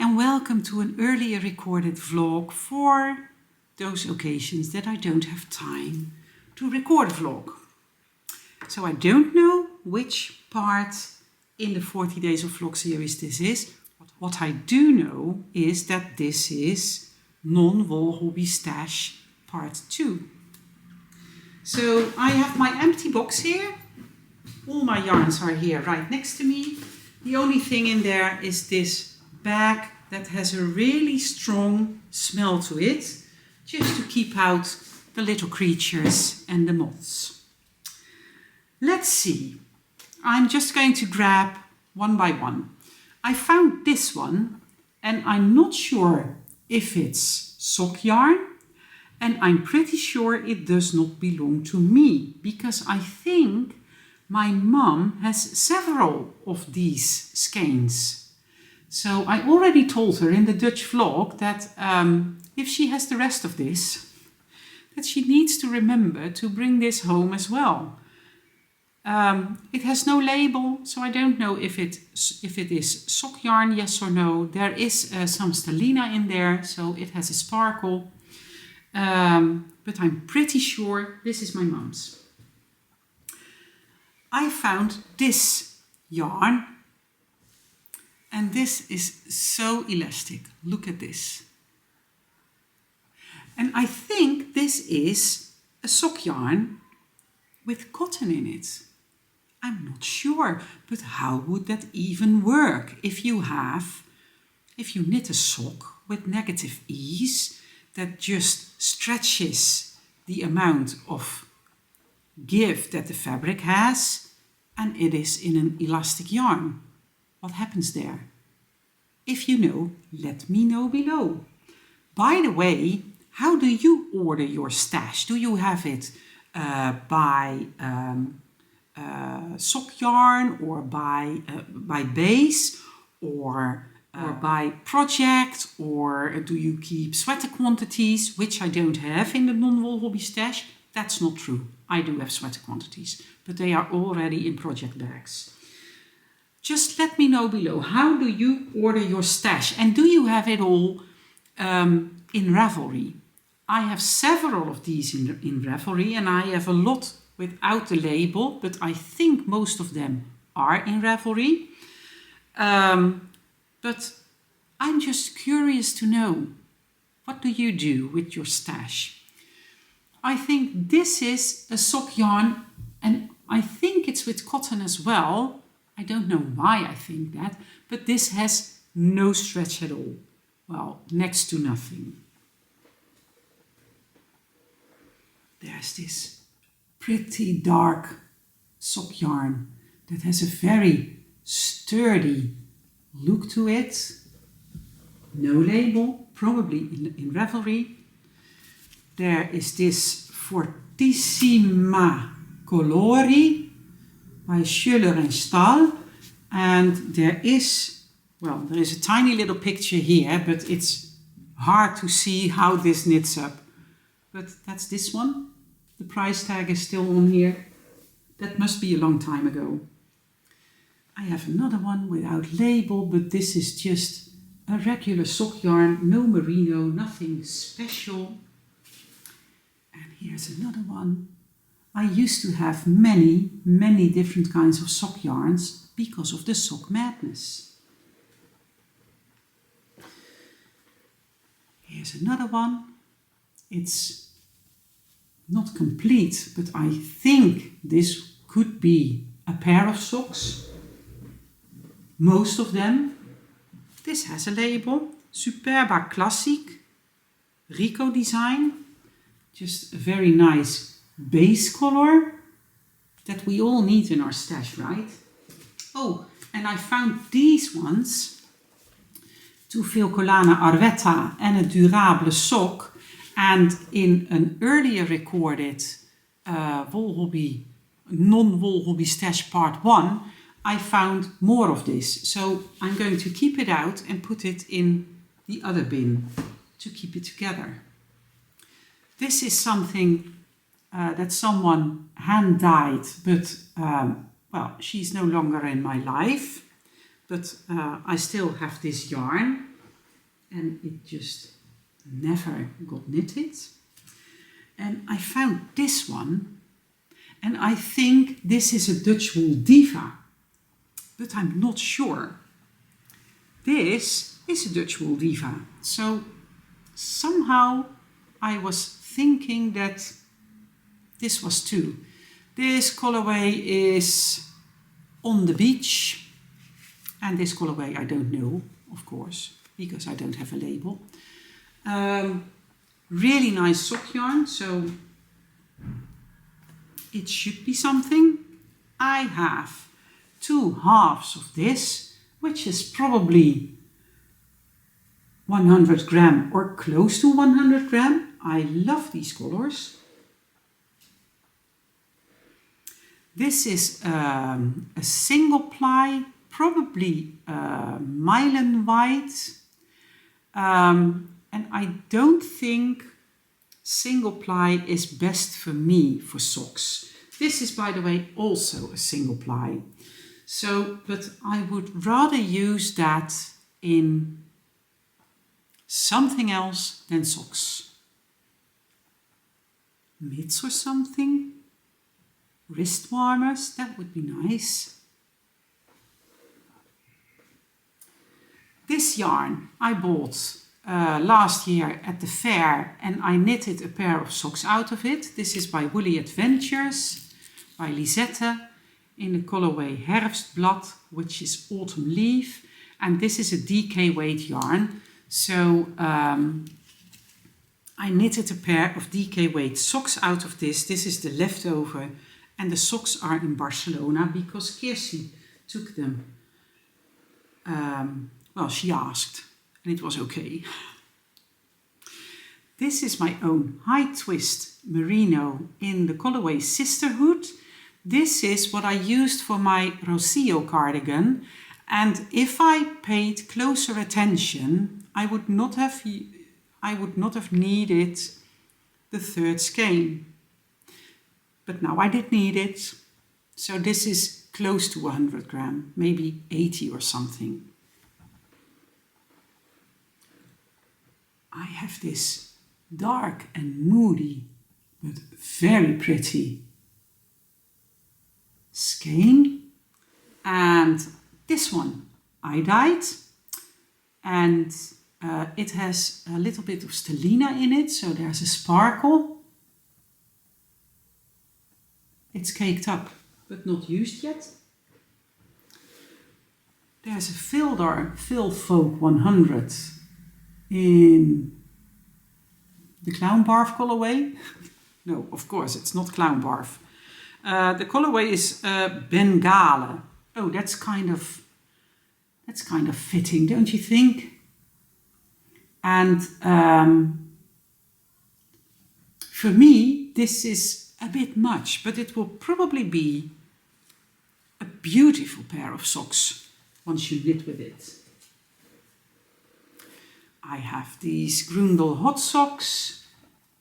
and welcome to an earlier recorded vlog for those occasions that I don't have time to record a vlog. So I don't know which part in the 40 Days of Vlog series this is. What I do know is that this is non-Wolhobby stash part 2. So I have my empty box here. All my yarns are here right next to me. The only thing in there is this bag that has a really strong smell to it, just to keep out the little creatures and the moths. Let's see. I'm just going to grab one by one. I found this one and I'm not sure if it's sock yarn, and I'm pretty sure it does not belong to me because I think my mum has several of these skeins. So I already told her in the Dutch vlog that if she has the rest of this, that she needs to remember to bring this home as well. It has no label, so I don't know if it is sock yarn, yes or no. There is some stellina in there, so it has a sparkle. But I'm pretty sure this is my mum's. I found this yarn. And this is so elastic. Look at this. And I think this is a sock yarn with cotton in it. I'm not sure, but how would that even work if you knit a sock with negative ease that just stretches the amount of give that the fabric has, and it is in an elastic yarn. What happens there? If you know, let me know below. By the way, how do you order your stash? Do you have it by sock yarn, or by base, or by project, or do you keep sweater quantities, which I don't have in the non-Wolhobby stash? That's not true. I do have sweater quantities, but they are already in project bags. Just let me know below, how do you order your stash? And do you have it all in Ravelry? I have several of these in Ravelry, and I have a lot without the label, but I think most of them are in Ravelry. But I'm just curious to know, what do you do with your stash? I think this is a sock yarn, and I think it's with cotton as well. I don't know why I think that, but this has no stretch at all. Well, next to nothing. There's this pretty dark sock yarn that has a very sturdy look to it. No label, probably in Ravelry. There is this Fortissima Colori by Schüller and Stahl, and there is a tiny little picture here, but it's hard to see how this knits up. But that's this one. The price tag is still on here. That must be a long time ago. I have another one without label, but this is just a regular sock yarn, no merino, nothing special. And here's another one. I used to have many different kinds of sock yarns because of the sock madness. Here's another one. It's not complete, but I think this could be a pair of socks. Most of them. This has a label. Superba Classic. Rico design. Just a very nice base color that we all need in our stash, right? Oh, and I found these ones. Tu veel collana Arvetta and a durable sock. And in an earlier recorded Wolhobby, non-Wolhobby stash part 1, I found more of this. So I'm going to keep it out and put it in the other bin to keep it together. This is something that someone hand dyed, but well, she's no longer in my life. But I still have this yarn. and it just never got knitted. And I found this one, and I think this is a Dutch wool diva, but I'm not sure. This is a Dutch wool diva, so somehow I was thinking that this was too. This colorway is On the Beach, and this colorway I don't know, of course, because I don't have a label. Really nice sock yarn, so it should be something. I have 2 halves of this, which is probably 100 gram or close to 100 gram. I love these colors. This is a single ply, probably myelin white. And I don't think single ply is best for me for socks. This is, by the way, also a single ply. So, but I would rather use that in something else than socks. Mitts or something. Wrist warmers, that would be nice. This yarn I bought last year at the fair, and I knitted a pair of socks out of it. This is by Woolly Adventures, by Lisette, in the colorway Herfstblad, which is autumn leaf. And this is a DK weight yarn. So I knitted a pair of DK weight socks out of this. This is the leftover, and the socks are in Barcelona because Kirsi took them. Well, she asked, and it was okay. This is my own high twist merino in the colorway Sisterhood. This is what I used for my Rocio cardigan, and if I paid closer attention, I would not have needed the 3rd skein. But now I did need it. So this is close to 100 gram, maybe 80 or something. I have this dark and moody, but very pretty skein. And this one I dyed. And it has a little bit of stellina in it, so there's a sparkle. It's caked up, but not used yet. There's a Vildar Folk 100 in the Clown Barf colorway. No, of course, it's not Clown Barf. The colorway is Bengale. Oh, that's kind of fitting, don't you think? And for me, this is a bit much, but it will probably be a beautiful pair of socks once you knit with it. I have these Grundel hot socks,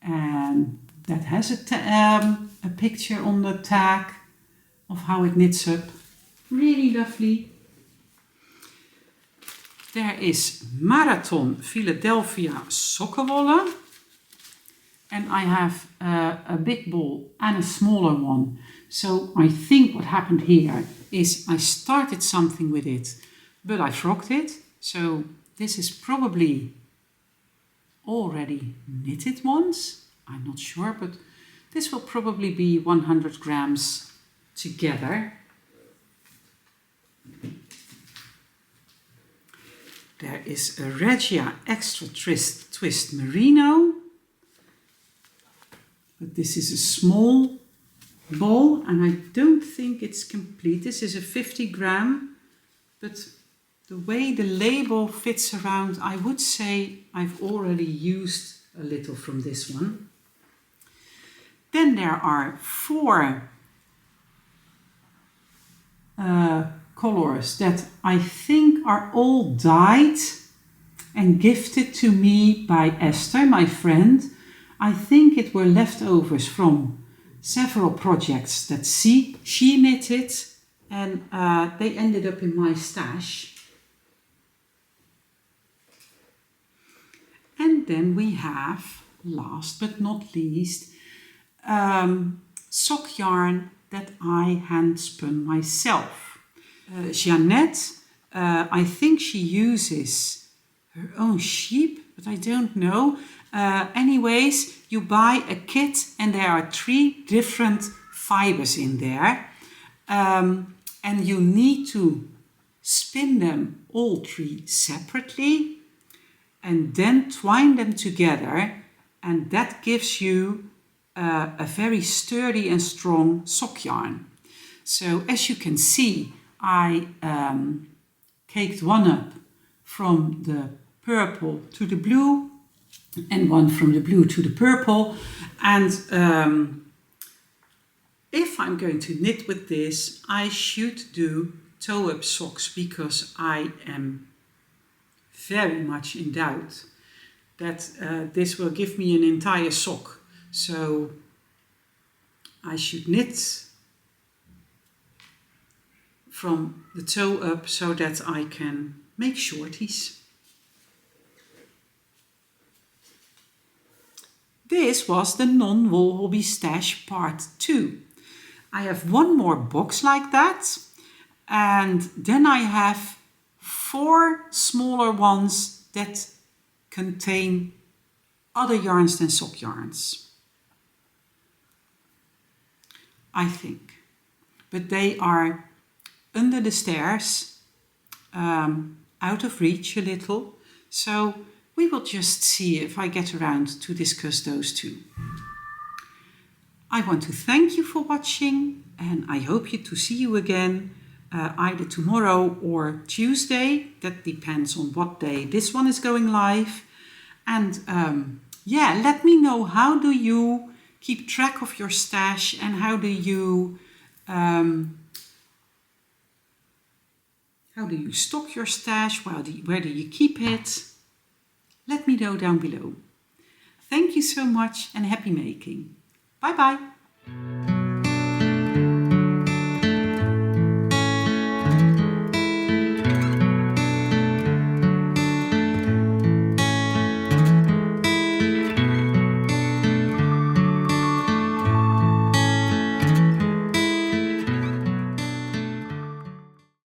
and that has a picture on the tag of how it knits up. Really lovely. There is Marathon Philadelphia sokkenwolle. And I have a big ball and a smaller one. So I think what happened here is I started something with it, but I frogged it. So this is probably already knitted once. I'm not sure, but this will probably be 100 grams together. There is a Regia Extra Twist Merino. But this is a small ball, and I don't think it's complete. This is a 50 gram, but the way the label fits around, I would say I've already used a little from this one. Then there are 4 colors that I think are all dyed and gifted to me by Esther, my friend. I think it were leftovers from several projects that she knitted, and they ended up in my stash. And then we have, last but not least, sock yarn that I hand spun myself. Jeannette, I think she uses her own sheep, but I don't know. Anyways, you buy a kit and there are 3 different fibers in there. And you need to spin them all 3 separately and then twine them together, and that gives you a very sturdy and strong sock yarn. So as you can see, I caked one up from the purple to the blue and one from the blue to the purple, and if I'm going to knit with this, I should do toe-up socks, because I am very much in doubt that this will give me an entire sock. So I should knit from the toe up so that I can make shorties. This was the non-Wolhobby stash part 2. I have one more box like that, and then I have 4 smaller ones that contain other yarns than sock yarns, I think. But they are under the stairs, out of reach a little, so we will just see if I get around to discuss those two. I want to thank you for watching, and I hope to see you again either tomorrow or Tuesday. That depends on what day this one is going live. And yeah, let me know, how do you keep track of your stash, and how do you stock your stash? Where do you keep it? Let me know down below. Thank you so much and happy making. Bye bye.